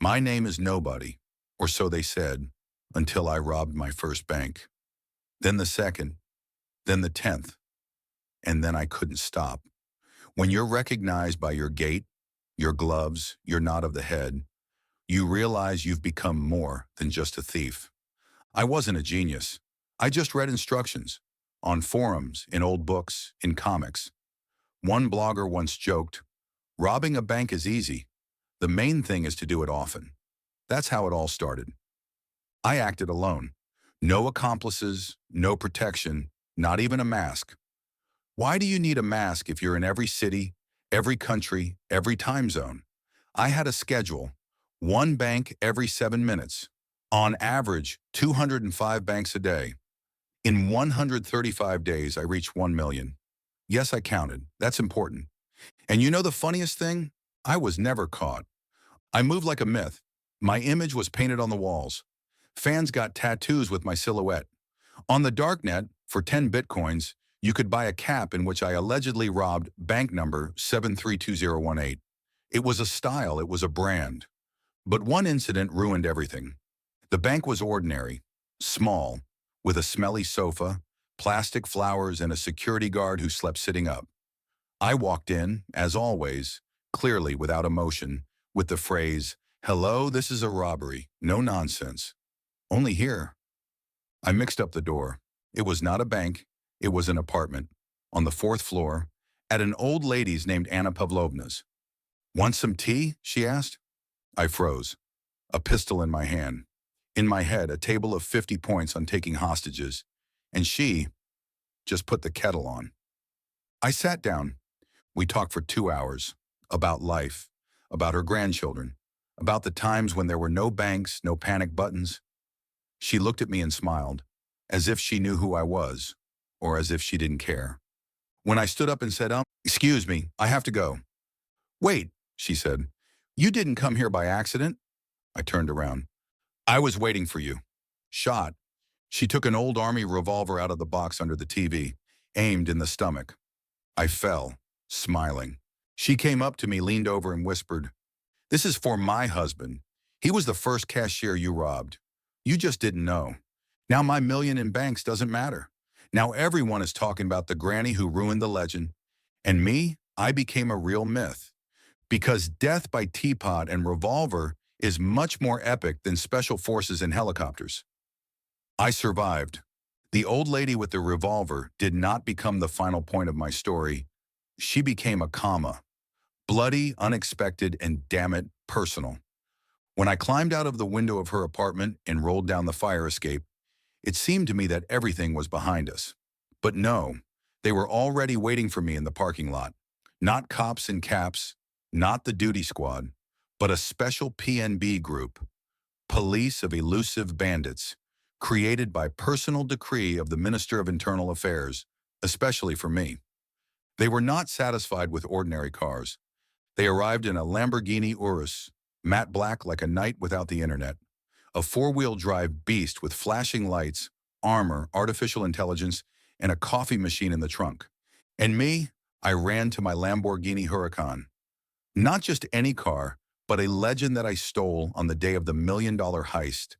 My name is nobody, or so they said, until I robbed my first bank. Then the second, then the 10th, and then I couldn't stop. When you're recognized by your gait, your gloves, your nod of the head, you realize you've become more than just a thief. I wasn't a genius. I just read instructions on forums, in old books, in comics. One blogger once joked, robbing a bank is easy. The main thing is to do it often. That's how it all started. I acted alone. No accomplices, no protection, not even a mask. Why do you need a mask if you're in every city, every country, every time zone? I had a schedule, one bank every 7 minutes. On average, 205 banks a day. In 135 days, I reached 1 million. Yes, I counted. That's important. And you know the funniest thing? I was never caught. I moved like a myth. My image was painted on the walls. Fans got tattoos with my silhouette. On the darknet, for 10 bitcoins, you could buy a cap in which I allegedly robbed bank number 732018. It was a style, it was a brand. But one incident ruined everything. The bank was ordinary, small, with a smelly sofa, plastic flowers, and a security guard who slept sitting up. I walked in, as always, clearly without emotion, with the phrase, "Hello, this is a robbery. No nonsense. Only here." I mixed up the door. It was not a bank. It was an apartment, on the fourth floor, at an old lady's named Anna Pavlovna's. "Want some tea?" she asked. I froze, a pistol in my hand. In my head, a table of 50 points on taking hostages, and she just put the kettle on. I sat down. We talked for 2 hours, about life, about her grandchildren, about the times when there were no banks, no panic buttons. She looked at me and smiled, as if she knew who I was, or as if she didn't care. When I stood up and said, excuse me, I have to go." "Wait," she said. "You didn't come here by accident?" I turned around. "I was waiting for you." Shot. She took an old army revolver out of the box under the TV, aimed in the stomach. I fell, smiling. She came up to me, leaned over, and whispered, "This is for my husband. He was the first cashier you robbed. You just didn't know. Now my million in banks doesn't matter. Now everyone is talking about the granny who ruined the legend. And me, I became a real myth. Because death by teapot and revolver is much more epic than special forces and helicopters." I survived. The old lady with the revolver did not become the final point of my story. She became a comma. Bloody, unexpected, and damn it, personal. When I climbed out of the window of her apartment and rolled down the fire escape, it seemed to me that everything was behind us. But no, they were already waiting for me in the parking lot. Not cops in caps, not the duty squad, but a special PNB group, police of elusive bandits, created by personal decree of the Minister of Internal Affairs, especially for me. They were not satisfied with ordinary cars. They arrived in a Lamborghini Urus, matte black like a night without the internet, a four-wheel drive beast with flashing lights, armor, artificial intelligence, and a coffee machine in the trunk. And me, I ran to my Lamborghini Huracan. Not just any car, but a legend that I stole on the day of the $1 million heist.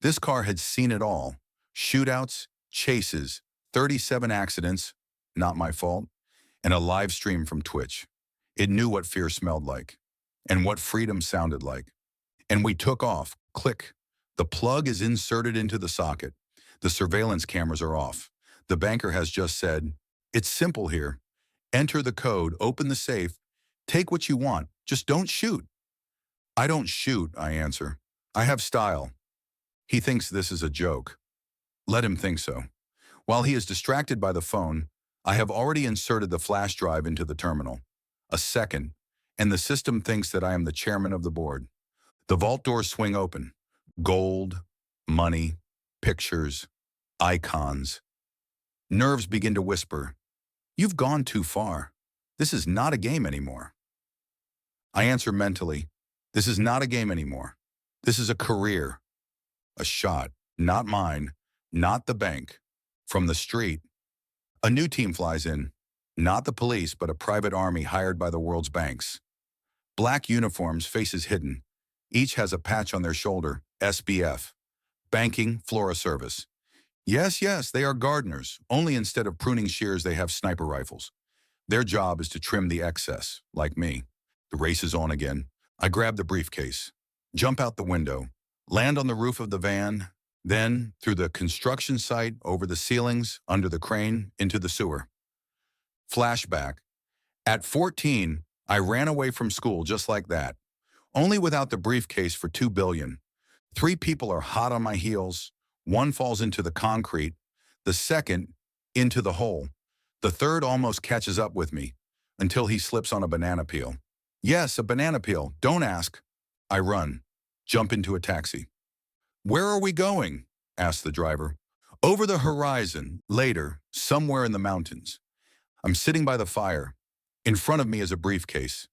This car had seen it all. Shootouts, chases, 37 accidents, not my fault, and a live stream from Twitch. It knew what fear smelled like, and what freedom sounded like. And we took off. Click. The plug is inserted into the socket. The surveillance cameras are off. The banker has just said, "It's simple here. Enter the code, open the safe, take what you want, just don't shoot." "I don't shoot," I answer. "I have style." He thinks this is a joke. Let him think so. While he is distracted by the phone, I have already inserted the flash drive into the terminal. A second, and the system thinks that I am the chairman of the board. The vault doors swing open. Gold, money, pictures, icons. Nerves begin to whisper, "You've gone too far. This is not a game anymore." I answer mentally, "This is not a game anymore. This is a career." A shot, not mine, not the bank. From the street, a new team flies in. Not the police, but a private army hired by the world's banks. Black uniforms, faces hidden. Each has a patch on their shoulder, SBF, Banking Flora Service. Yes, yes, they are gardeners, only instead of pruning shears they have sniper rifles. Their job is to trim the excess, like me. The race is on again. I grab the briefcase, jump out the window, land on the roof of the van, then through the construction site, over the ceilings, under the crane, into the sewer. Flashback. At 14, I ran away from school just like that, only without the briefcase for $2 billion. Three people are hot on my heels. One falls into the concrete, the second into the hole. The third almost catches up with me until he slips on a banana peel. Yes, a banana peel. Don't ask. I run, jump into a taxi. Where are we going? Asked the driver. Over the horizon, later, somewhere in the mountains. I'm sitting by the fire. In front of me is a briefcase.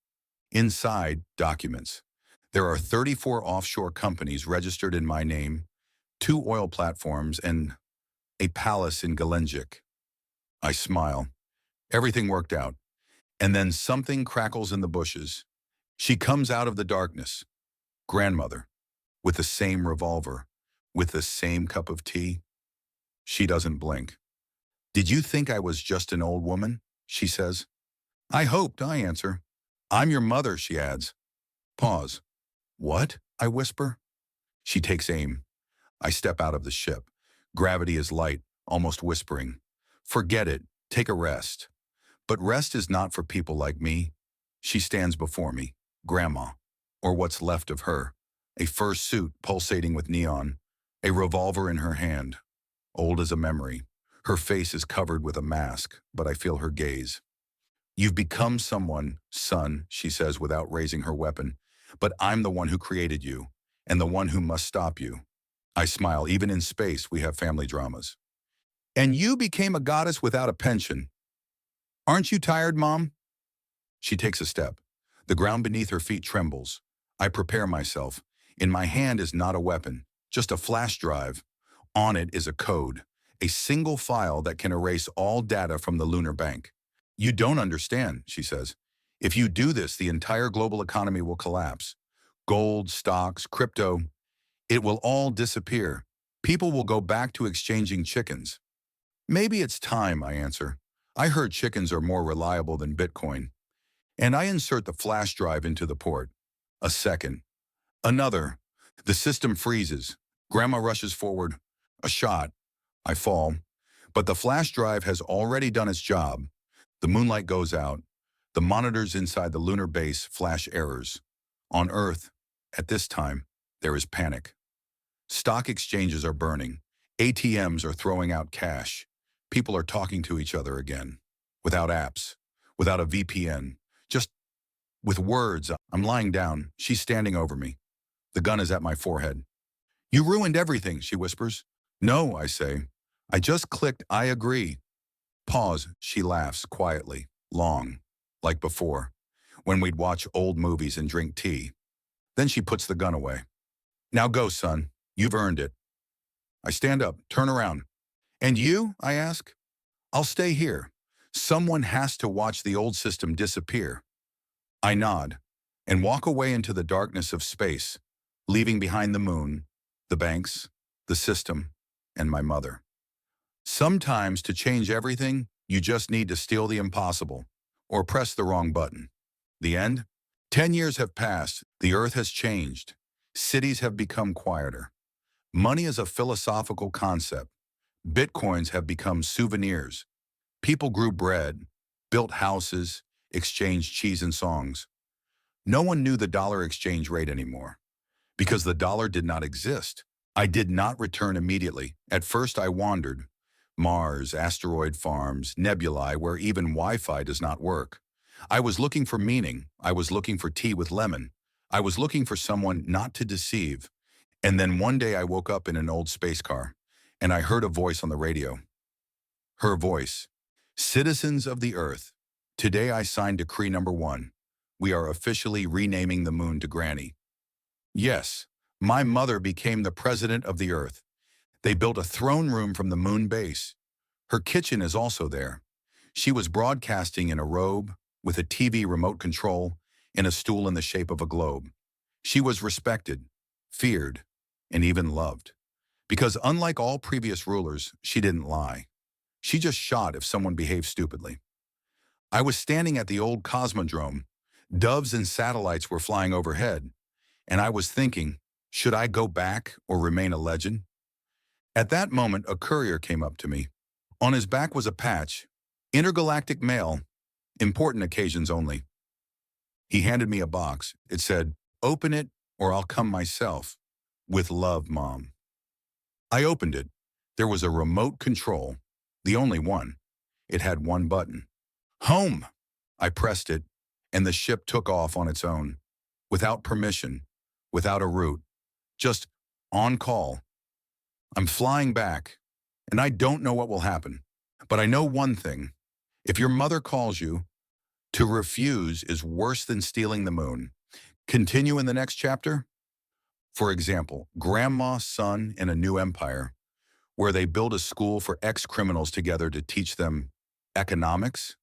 Inside, documents. There are 34 offshore companies registered in my name, 2 oil platforms, and a palace in Gelendzhik. I smile. Everything worked out. And then something crackles in the bushes. She comes out of the darkness. Grandmother, with the same revolver, with the same cup of tea. She doesn't blink. Did you think I was just an old woman? She says. I hoped, I answer. I'm your mother, she adds. Pause. What? I whisper. She takes aim. I step out of the ship. Gravity is light, almost whispering. Forget it. Take a rest. But rest is not for people like me. She stands before me, Grandma, or what's left of her, a fur suit pulsating with neon, a revolver in her hand, old as a memory. Her face is covered with a mask, but I feel her gaze. You've become someone, son, she says without raising her weapon, but I'm the one who created you, and the one who must stop you. I smile. Even in space, we have family dramas. And you became a goddess without a pension. Aren't you tired, Mom? She takes a step. The ground beneath her feet trembles. I prepare myself. In my hand is not a weapon, just a flash drive. On it is a code, a single file that can erase all data from the lunar bank. You don't understand, she says. If you do this, the entire global economy will collapse. Gold, stocks, crypto, it will all disappear. People will go back to exchanging chickens. Maybe it's time, I answer. I heard chickens are more reliable than Bitcoin. And I insert the flash drive into the port. A second. Another. The system freezes. Grandma rushes forward. A shot. I fall. But the flash drive has already done its job. The moonlight goes out. The monitors inside the lunar base flash errors. On Earth, at this time, there is panic. Stock exchanges are burning. ATMs are throwing out cash. People are talking to each other again. Without apps. Without a VPN. Just with words. I'm lying down. She's standing over me. The gun is at my forehead. You ruined everything, she whispers. No, I say. I just clicked I agree. Pause. She laughs quietly, long, like before, when we'd watch old movies and drink tea. Then she puts the gun away. Now go, son. You've earned it. I stand up, turn around. And you? I ask. I'll stay here. Someone has to watch the old system disappear. I nod and walk away into the darkness of space, leaving behind the moon, the banks, the system, and my mother. Sometimes to change everything, you just need to steal the impossible or press the wrong button. The end? 10 years have passed. The earth has changed. Cities have become quieter. Money is a philosophical concept. Bitcoins have become souvenirs. People grew bread, built houses, exchanged cheese and songs. No one knew the dollar exchange rate anymore because the dollar did not exist. I did not return immediately. At first I wandered. Mars, asteroid farms, nebulae where even Wi-Fi does not work. I was looking for meaning. I was looking for tea with lemon. I was looking for someone not to deceive. And then one day I woke up in an old space car, and I heard a voice on the radio. Her voice. Citizens of the Earth, today I signed decree number 1. We are officially renaming the moon to Granny. Yes, my mother became the president of the Earth. They built a throne room from the moon base. Her kitchen is also there. She was broadcasting in a robe, with a TV remote control, and a stool in the shape of a globe. She was respected, feared, and even loved. Because unlike all previous rulers, she didn't lie. She just shot if someone behaved stupidly. I was standing at the old cosmodrome. Doves and satellites were flying overhead, and I was thinking, should I go back or remain a legend? At that moment, a courier came up to me. On his back was a patch, intergalactic mail, important occasions only. He handed me a box. It said, "Open it or I'll come myself. With love, Mom." I opened it. There was a remote control, the only one. It had one button. Home! I pressed it, and the ship took off on its own, without permission, without a route, just on call. I'm flying back, and I don't know what will happen. But I know one thing. If your mother calls you, to refuse is worse than stealing the moon. Continue in the next chapter? For example, Grandma's son in a new empire, where they build a school for ex-criminals together to teach them economics,